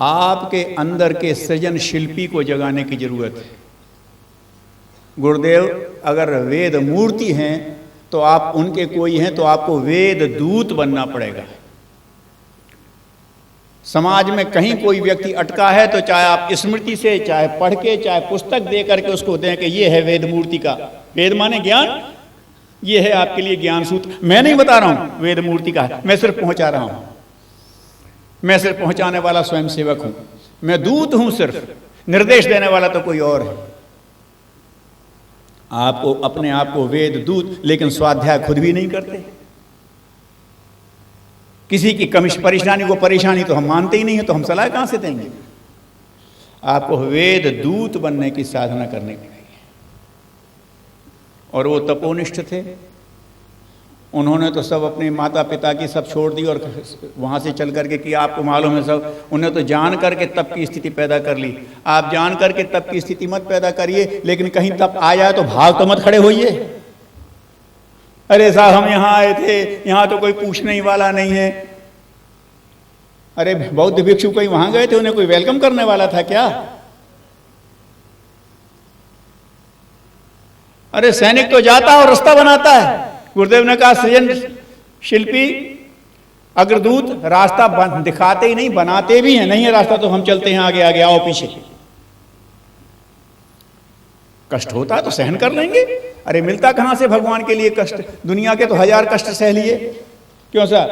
आपके अंदर के सृजन शिल्पी को जगाने की जरूरत है। गुरुदेव अगर वेद मूर्ति हैं तो आप उनके कोई हैं, तो आपको वेद दूत बनना पड़ेगा। समाज में कहीं कोई व्यक्ति अटका है तो चाहे आप स्मृति से, चाहे पढ़ के, चाहे पुस्तक दे करके उसको दें कि ये है वेद मूर्ति का, वेद माने ज्ञान, ये है आपके लिए ज्ञान सूत्र। मैं नहीं बता रहा हूं वेद मूर्ति का है, मैं सिर्फ पहुंचा रहा हूं, मैं सिर्फ पहुंचाने वाला स्वयं सेवक हूं, मैं दूत हूं, सिर्फ निर्देश देने वाला तो कोई और है। आपको अपने आप को वेद दूत, लेकिन स्वाध्याय खुद भी नहीं करते। किसी की परेशानी को परेशानी तो हम मानते ही नहीं है, तो हम सलाह कहां से देंगे? आपको वेद दूत बनने की साधना करनी पड़ेगी। और वो तपोनिष्ठ थे, उन्होंने तो सब अपने माता पिता की सब छोड़ दी और वहां से चल करके कि आपको मालूम है सब, उन्हें तो जान करके तप की स्थिति पैदा कर ली। आप जान करके तप की स्थिति मत पैदा करिए, लेकिन कहीं तप आ जाए तो भाव तो मत खड़े होइए। अरे साहब हम यहां आए थे, यहां तो कोई पूछने ही वाला नहीं है। अरे बौद्ध भिक्षु कहीं वहां गए थे, उन्हें कोई वेलकम करने वाला था क्या? अरे सैनिक तो जाता है और रास्ता बनाता है। गुरुदेव ने कहा सृजन शिल्पी अग्रदूत रास्ता दिखाते ही नहीं, बनाते भी हैं। नहीं है रास्ता तो हम चलते हैं आगे आगे, आओ पीछे। कष्ट होता है तो सहन कर लेंगे। अरे मिलता कहां से भगवान के लिए कष्ट? दुनिया के तो 1000 कष्ट सह लिए। क्यों सर?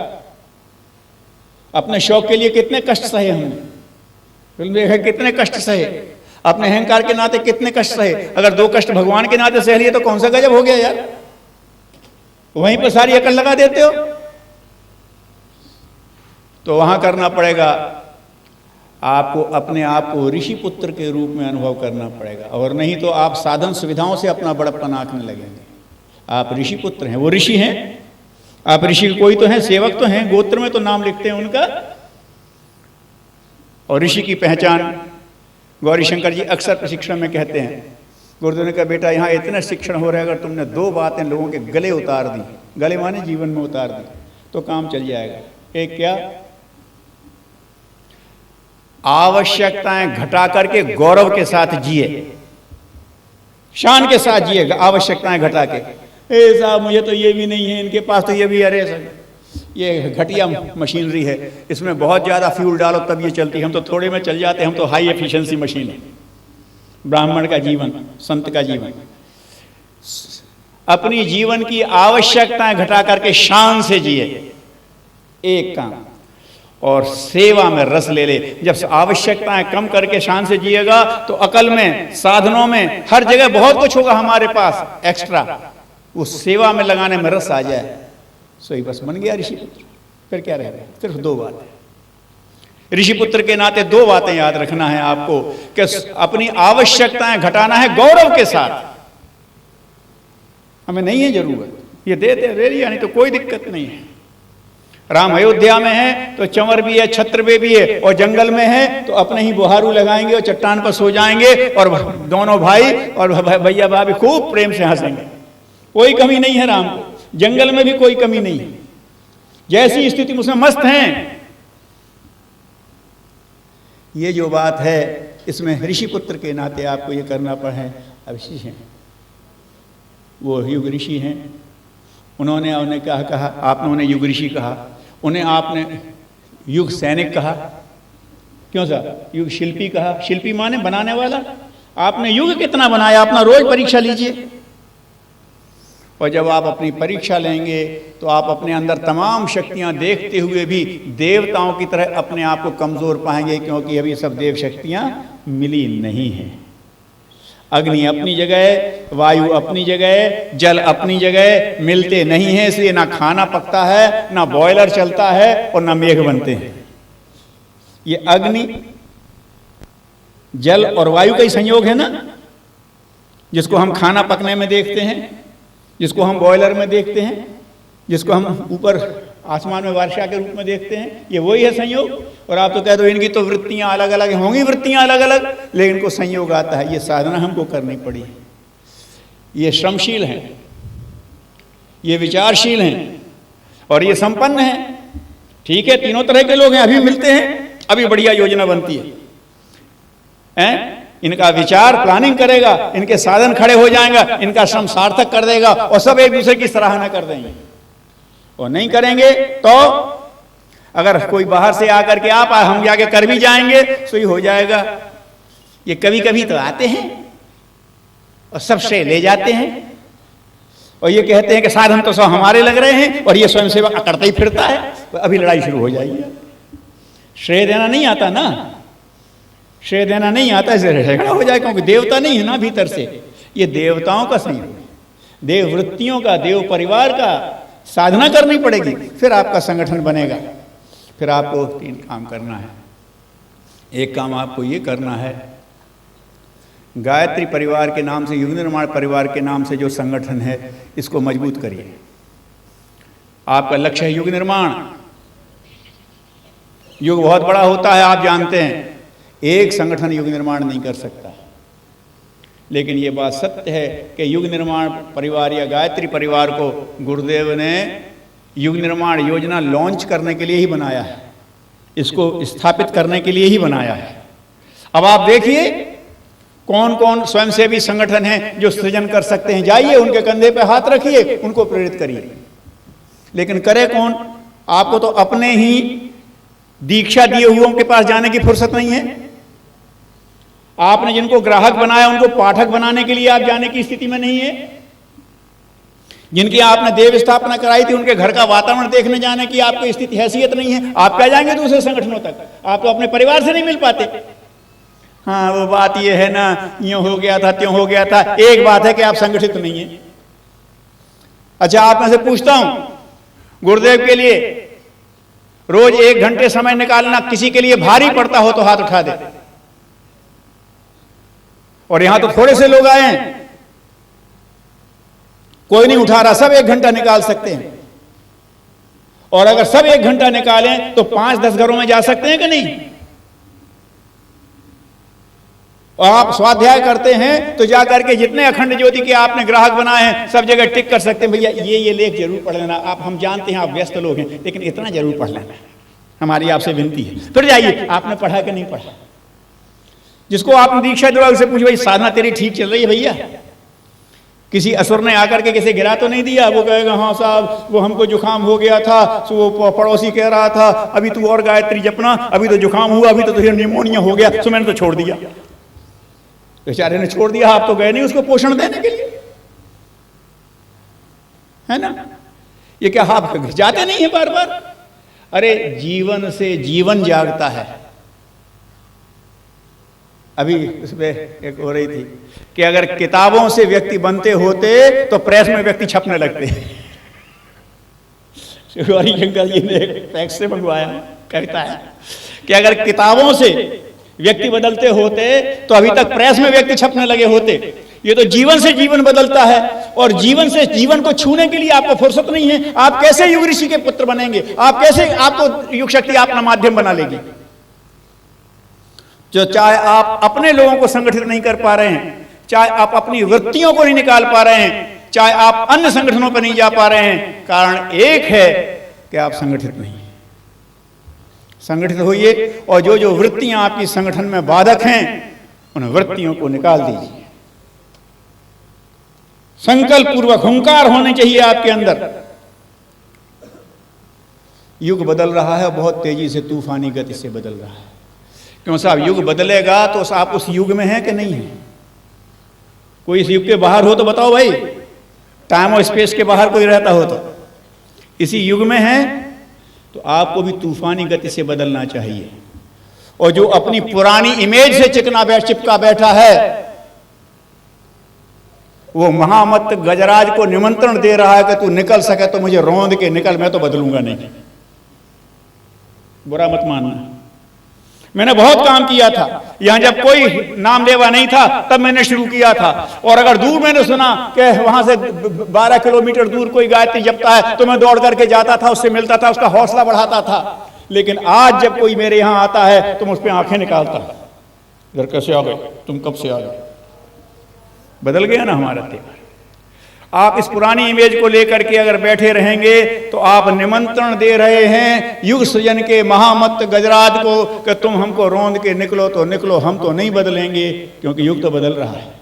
अपने शौक के लिए कितने कष्ट सहे हमने, कितने कष्ट सहे, अपने अहंकार के नाते कितने कष्ट सहे। अगर 2 कष्ट भगवान के नाते सह लिए तो कौन सा गजब हो गया यार? वहीं पर सारी अकल लगा देते हो। तो वहां करना पड़ेगा आपको, अपने आप को ऋषि पुत्र के रूप में अनुभव करना पड़ेगा, और नहीं तो आप साधन सुविधाओं से अपना बड़प्पन आंकने लगेंगे। आप ऋषि पुत्र हैं, वो ऋषि हैं। आप ऋषि कोई तो हैं, सेवक तो हैं, गोत्र में तो नाम लिखते हैं उनका। और ऋषि की पहचान गौरी शंकर जी अक्सर प्रशिक्षण में कहते हैं। गुरुदेव ने कहा बेटा यहाँ इतने शिक्षण हो रहे हैं, अगर तुमने 2 बातें लोगों के गले उतार दी, गले माने जीवन में उतार दी, तो काम चल जाएगा। एक क्या? आवश्यकताएं घटा करके गौरव के साथ जिए, शान के साथ जिए, आवश्यकताएं घटा के। ए साहब मुझे तो ये भी नहीं है, इनके पास तो ये भी, अरे सर ये घटिया मशीनरी है, इसमें बहुत ज़्यादा फ्यूल डालो तब ये चलती है, हम तो थोड़े में चल जाते हैं, हम तो हाई एफिशिएंसी मशीन है। ब्राह्मण का जीवन, संत का जीवन, अपनी जीवन की आवश्यकताएं घटा करके शान से जिए, एक काम। और सेवा में रस ले ले। जब आवश्यकताएं कम करके शान से जिएगा तो अकल में, साधनों में, हर जगह बहुत कुछ होगा हमारे पास एक्स्ट्रा, वो सेवा में लगाने में रस आ जाए, सोई बस बन गया ऋषि पुत्र। फिर क्या रह गया? सिर्फ 2 बातें। ऋषि पुत्र के नाते 2 बातें याद रखना है आपको, कि अपनी आवश्यकताएं घटाना है गौरव के साथ। हमें नहीं है जरूरत, ये देते ले लिया, नहीं तो कोई दिक्कत नहीं है। राम अयोध्या में है तो चंवर भी है, छत्र भी है, और जंगल में है तो अपने ही बुहारू लगाएंगे और चट्टान पर सो जाएंगे, और दोनों भाई और भैया भाभी खूब प्रेम से हंसेंगे। कोई कमी नहीं है राम को, जंगल में भी कोई कमी नहीं है। जैसी स्थिति उसमें मस्त हैं। ये जो बात है, इसमें ऋषि पुत्र के नाते आपको ये करना पड़े। अब ऋषि हैं, वो युग ऋषि हैं। उन्होंने उन्हें क्या कहा? आपने उन्हें युग ऋषि कहा, उन्हें आपने युग सैनिक कहा। क्यों सर? युग शिल्पी कहा। शिल्पी माने बनाने वाला। आपने युग कितना बनाया, अपना रोज परीक्षा लीजिए। और जब आप अपनी परीक्षा लेंगे तो आप अपने अंदर तमाम शक्तियां देखते हुए भी देवताओं की तरह अपने आप को कमजोर पाएंगे, क्योंकि अभी सब देव शक्तियां मिली नहीं हैं। अग्नि अपनी जगह, वायु अपनी जगह, जल अपनी जगह, मिलते नहीं है। इसलिए ना खाना पकता है, ना बॉयलर चलता है, और ना मेघ बनते हैं। ये अग्नि, जल और वायु का ही संयोग है ना, जिसको हम खाना पकने में देखते हैं, जिसको हम बॉयलर में देखते हैं, जिसको हम ऊपर आसमान में वर्षा के रूप में देखते हैं। ये वही है संयोग। और आप तो कह दो इनकी तो वृत्तियां अलग अलग होंगी, वृत्तियां अलग अलग, लेकिन इनको संयोग आता है। ये साधना हमको करनी पड़ी। ये श्रमशील हैं, ये विचारशील हैं, और ये संपन्न हैं। ठीक है, तीनों तरह के लोग हैं, अभी मिलते हैं, अभी बढ़िया योजना बनती है। इनका विचार प्लानिंग करेगा, इनके साधन खड़े हो जाएगा, इनका श्रम सार्थक कर देगा और सब एक दूसरे की सराहना कर देंगे। और नहीं करेंगे तो अगर कोई बाहर से आकर के आप हम जाके कर भी जाएंगे तो ही हो जाएगा। ये कभी कभी तो आते हैं और सब श्रेय ले जाते हैं और ये कहते हैं कि साधन तो सब हमारे लग रहे हैं और ये स्वयं सेवक अकड़ता ही फिरता है, तो अभी लड़ाई शुरू हो जाएगी। श्रेय देना नहीं आता ना, श्रेय देना नहीं आता, इसे झगड़ा हो जाए, क्योंकि देवता नहीं है ना भीतर से। ये देवताओं का संयोग है, देव वृत्तियों का, देव परिवार का साधना करनी पड़ेगी, फिर आपका संगठन बनेगा। फिर आपको 3 काम करना है। एक काम आपको ये करना है, गायत्री परिवार के नाम से, युग निर्माण परिवार के नाम से जो संगठन है इसको मजबूत करिए। आपका लक्ष्य है युग निर्माण। युग बहुत बड़ा होता है, आप जानते हैं। एक संगठन युग निर्माण नहीं कर सकता, लेकिन ये बात सत्य है कि युग निर्माण परिवार या गायत्री परिवार को गुरुदेव ने युग निर्माण योजना लॉन्च करने के लिए ही बनाया है, इसको स्थापित करने के लिए ही बनाया है। अब आप देखिए कौन कौन स्वयंसेवी संगठन हैं जो सृजन कर सकते हैं, जाइए उनके कंधे पे हाथ रखिए, उनको प्रेरित करिए। लेकिन करे कौन? आपको तो अपने ही दीक्षा दिए हुओं के पास जाने की फुर्सत नहीं है। आपने जिनको ग्राहक बनाया उनको पाठक बनाने के लिए आप जाने की स्थिति में नहीं है। जिनकी आपने देव स्थापना कराई थी उनके घर का वातावरण देखने जाने की आपकी स्थिति हैसियत नहीं है। आप क्या जाएंगे दूसरे संगठनों तक? आप तो अपने परिवार से नहीं मिल पाते। हाँ, वो बात ये है ना, यूं हो गया था, त्यों हो गया था। एक बात है कि आप संगठित नहीं है। अच्छा, आप में से पूछता हूं, गुरुदेव के लिए रोज 1 घंटे समय निकालना किसी के लिए भारी पड़ता हो तो हाथ उठा दे। और यहां तो थोड़े से लोग आए हैं, कोई नहीं उठा रहा। सब 1 घंटा निकाल सकते हैं, और अगर सब 1 घंटा निकालें तो 5-10 घरों में जा सकते हैं कि नहीं? और आप स्वाध्याय करते हैं तो जाकर के जितने अखंड ज्योति के आपने ग्राहक बनाए हैं सब जगह टिक कर सकते हैं। भैया ये लेख जरूर पढ़ लेना। आप, हम जानते हैं आप व्यस्त लोग हैं, लेकिन इतना जरूर पढ़ लेना, हमारी आपसे विनती है। फिर जाइए, आपने पढ़ा कि नहीं पढ़ा? जिसको आपने दीक्षा दिला उससे पूछ, भाई साधना तेरी ठीक चल रही है भैया? किसी असुर ने आकर के किसी गिरा तो नहीं दिया? वो कहेगा हाँ साहब, वो हमको जुकाम हो गया था, तो वो पड़ोसी कह रहा था अभी तू और गायत्री जपना, अभी तो जुकाम हुआ, अभी तो तुझे निमोनिया हो गया, तो मैंने तो छोड़ दिया। बेचारे ने छोड़ दिया, आप तो गए नहीं उसको पोषण देने के लिए, है ना? ये क्या आप जाते नहीं है बार बार? अरे जीवन से जीवन जागता है। अभी उसमें एक हो रही थी कि अगर किताबों से व्यक्ति बनते होते तो प्रेस में व्यक्ति छपने लगते। शिववारी शंकर जी ने एक फैक्स से मंगवाया, कहता है कि अगर किताबों से व्यक्ति बदलते होते तो अभी तक प्रेस में व्यक्ति छपने लगे होते। ये तो जीवन से जीवन बदलता है, और जीवन से जीवन को छूने के लिए आपको फुर्सत नहीं है। आप कैसे युग ऋषि के पुत्र बनेंगे? आप कैसे, आपको युग शक्ति अपना माध्यम बना लेगी? जो चाहे आप अपने लोगों को संगठित नहीं कर पा रहे हैं, चाहे आप अपनी वृत्तियों को नहीं निकाल पा रहे हैं, चाहे आप अन्य संगठनों पर नहीं जा पा रहे हैं, कारण एक है कि आप संगठित नहीं। संगठित होइए, और जो जो वृत्तियां आपकी संगठन में बाधक हैं उन वृत्तियों को निकाल दीजिए। संकल्प पूर्वक हुंकार होने चाहिए आपके अंदर। युग बदल रहा है, बहुत तेजी से, तूफानी गति से बदल रहा है। क्यों साहब? युग बदलेगा तो आप उस युग में हैं कि नहीं है? कोई इस युग के बाहर हो तो बताओ भाई। टाइम और स्पेस के बाहर कोई रहता हो तो इसी युग में है, तो आपको भी तूफानी गति से बदलना चाहिए। और जो अपनी पुरानी इमेज से चिपका बैठा है, वो महामत गजराज को निमंत्रण दे रहा है कि तू निकल सके तो मुझे रौंद के निकल, मैं तो बदलूंगा नहीं। बुरा मत मानना। मैंने बहुत काम किया था यहां, जब कोई नाम लेवा नहीं था तब मैंने शुरू किया था। और अगर दूर मैंने सुना कि वहां से 12 किलोमीटर दूर कोई गायत्री जपता है तो मैं दौड़ करके जाता था, उससे मिलता था, उसका हौसला बढ़ाता था। लेकिन आज जब कोई मेरे यहां आता है तो मैं उस पर आंखें निकालता। इधर कैसे आ गए तुम? कब से आ गए? बदल गया ना हमारा त्योहार। आप इस पुरानी इमेज को लेकर के अगर बैठे रहेंगे तो आप निमंत्रण दे रहे हैं युग सृजन के महामत गजराज को कि तुम हमको रोंद के निकलो तो निकलो, हम तो नहीं बदलेंगे, क्योंकि युग तो बदल रहा है।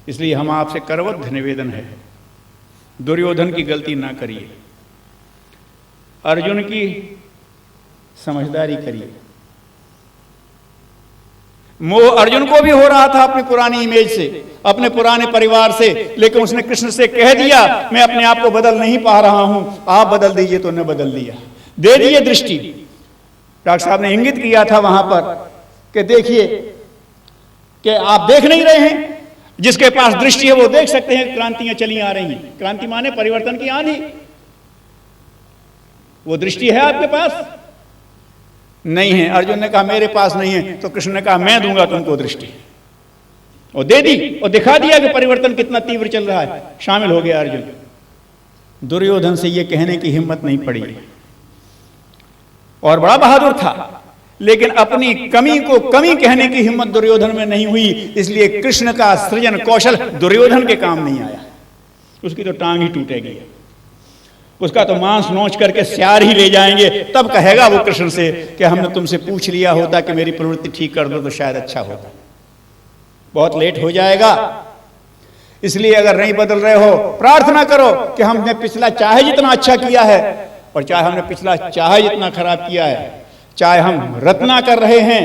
इसलिए हम आपसे करबद्ध निवेदन है, दुर्योधन की गलती ना करिए, अर्जुन की समझदारी करिए। मोह अर्जुन को भी हो रहा था अपनी पुरानी इमेज से, अपने पुराने परिवार से, लेकिन उसने कृष्ण से कह दिया मैं अपने आप को बदल नहीं पा रहा हूं, आप बदल दीजिए, तो उन्होंने बदल दिया, दे दिए दृष्टि। डॉक्टर साहब ने इंगित किया था वहां पर कि देखिए कि आप देख नहीं रहे हैं, जिसके पास दृष्टि है वो देख सकते हैं क्रांतियां चली आ रही हैं। क्रांति माने परिवर्तन की आंधी। वो दृष्टि है आपके पास? नहीं है। अर्जुन ने कहा मेरे पास नहीं है, तो कृष्ण ने कहा मैं दूंगा तुमको दृष्टि, और दे दी और दिखा दिया कि परिवर्तन कितना तीव्र चल रहा है। शामिल हो गया अर्जुन। दुर्योधन से यह कहने की हिम्मत नहीं पड़ी, और बड़ा बहादुर था, लेकिन अपनी कमी को कमी कहने की हिम्मत दुर्योधन में नहीं हुई। इसलिए कृष्ण का सृजन कौशल दुर्योधन के काम नहीं आया। उसकी तो टांग ही टूटेगी, उसका तो मांस नोच करके स्यार ही ले जाएंगे। तब कहेगा वो कृष्ण से कि हमने तुमसे पूछ लिया होता कि मेरी प्रवृत्ति ठीक कर दो तो शायद अच्छा होता। बहुत लेट हो जाएगा। इसलिए अगर नहीं बदल रहे हो, प्रार्थना करो कि हमने पिछला चाहे जितना अच्छा किया है, और चाहे हमने पिछला चाहे जितना खराब किया है, चाहे हम रत्ना कर रहे हैं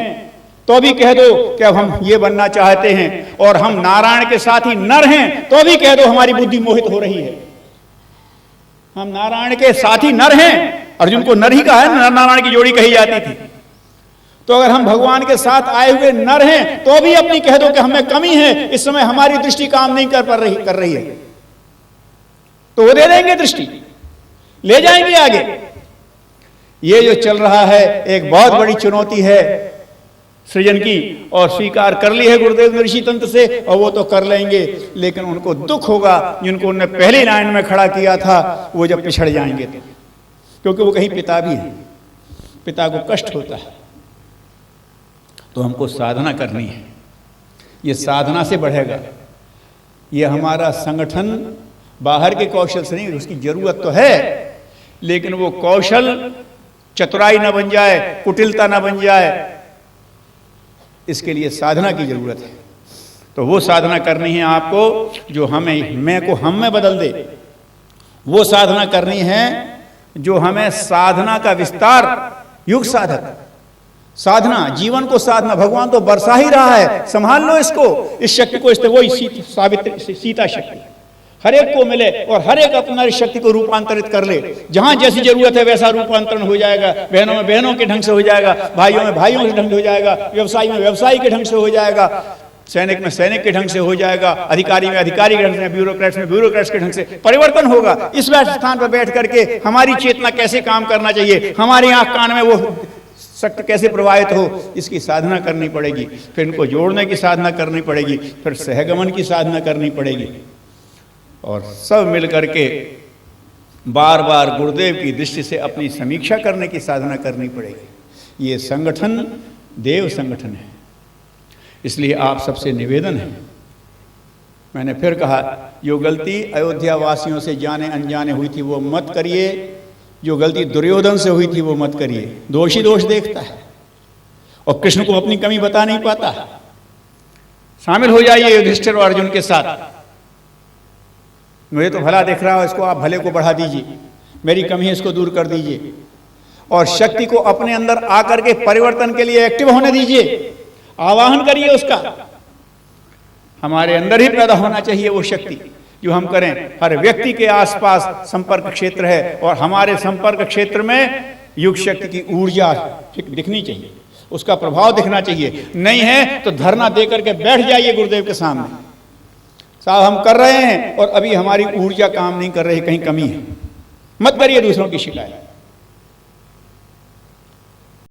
तो भी कह दो कि अब हम ये बनना चाहते हैं, और हम नारायण के साथ ही नर हैं तो भी कह दो हमारी बुद्धि मोहित हो रही है। हम नारायण के साथ ही नर हैं। अर्जुन को नर ही कहा है, नर नारायण की जोड़ी कही जाती थी। तो अगर हम भगवान के साथ आए हुए नर हैं तो भी अपनी कह दो कि हमें कमी है, इस समय हमारी दृष्टि काम नहीं कर रही है, तो वो दे देंगे दृष्टि, ले जाएंगे आगे। ये जो चल रहा है एक बहुत बड़ी चुनौती है सृजन की, और स्वीकार कर ली है गुरुदेव ने ऋषि तंत्र से, और वो तो कर लेंगे, लेकिन उनको दुख होगा जिनको उन्होंने पहली लाइन में खड़ा किया था, वो जब पिछड़ जाएंगे तो, क्योंकि वो कहीं पिता भी है, पिता को कष्ट होता है। तो हमको साधना करनी है, ये साधना से बढ़ेगा। ये हमारा संगठन बाहर के कौशल से नहीं, उसकी जरूरत तो है, लेकिन वो कौशल चतुराई ना बन जाए, कुटिलता ना बन जाए, इसके लिए साधना की जरूरत है। तो वो साधना करनी है आपको जो हमें मैं को हम में बदल दे। वो साधना करनी है जो हमें साधना का विस्तार, युग साधक साधना, जीवन को साधना। भगवान तो बरसा ही रहा है, संभाल लो इसको, इस शक्ति को। वही सावित्री सीता शक्ति हर एक को मिले, और हर एक अपना इस शक्ति को रूपांतरित कर ले। जहां जैसी जरूरत है वैसा रूपांतरण हो जाएगा। बहनों में बहनों के ढंग से हो जाएगा, भाइयों में भाइयों के ढंग से हो जाएगा, व्यवसायी में व्यवसायी के ढंग से हो जाएगा, सैनिक में सैनिक के ढंग से हो जाएगा, अधिकारी में अधिकारी के ढंग से, ब्यूरोक्रेट्स में ब्यूरोक्रेट्स के ढंग से परिवर्तन होगा। इस स्थान पर बैठ करके हमारी चेतना कैसे काम करना चाहिए, हमारी आंख कान में वो शक्ति कैसे प्रवाहित हो, इसकी साधना करनी पड़ेगी। फिर इनको जोड़ने की साधना करनी पड़ेगी, फिर सहगमन की साधना करनी पड़ेगी, और सब मिल करके बार बार गुरुदेव की दृष्टि से अपनी समीक्षा करने की साधना करनी पड़ेगी। ये संगठन देव संगठन है। इसलिए आप सबसे निवेदन है, मैंने फिर कहा, जो गलती अयोध्या वासियों से जाने अनजाने हुई थी वो मत करिए, जो गलती दुर्योधन से हुई थी वो मत करिए। दोषी दोष देखता है और कृष्ण को अपनी कमी बता नहीं पाता। शामिल हो जाइए युधिष्ठिर और अर्जुन के साथ। मुझे तो भला दिख रहा है, इसको आप भले को बढ़ा दीजिए, मेरी कमी है इसको दूर कर दीजिए, और शक्ति को अपने अंदर आकर के परिवर्तन के लिए एक्टिव होने दीजिए, आवाहन करिए उसका। हमारे अंदर ही पैदा होना चाहिए वो शक्ति जो हम करें। हर व्यक्ति के आसपास संपर्क क्षेत्र है, और हमारे संपर्क क्षेत्र में युग शक्ति की ऊर्जा दिखनी चाहिए, उसका प्रभाव दिखना चाहिए। नहीं है तो धरना दे करके बैठ जाइए गुरुदेव के सामने, साहब हम कर रहे हैं और अभी हमारी ऊर्जा काम नहीं कर रही, कहीं कमी है। मत करिए दूसरों की शिकायत।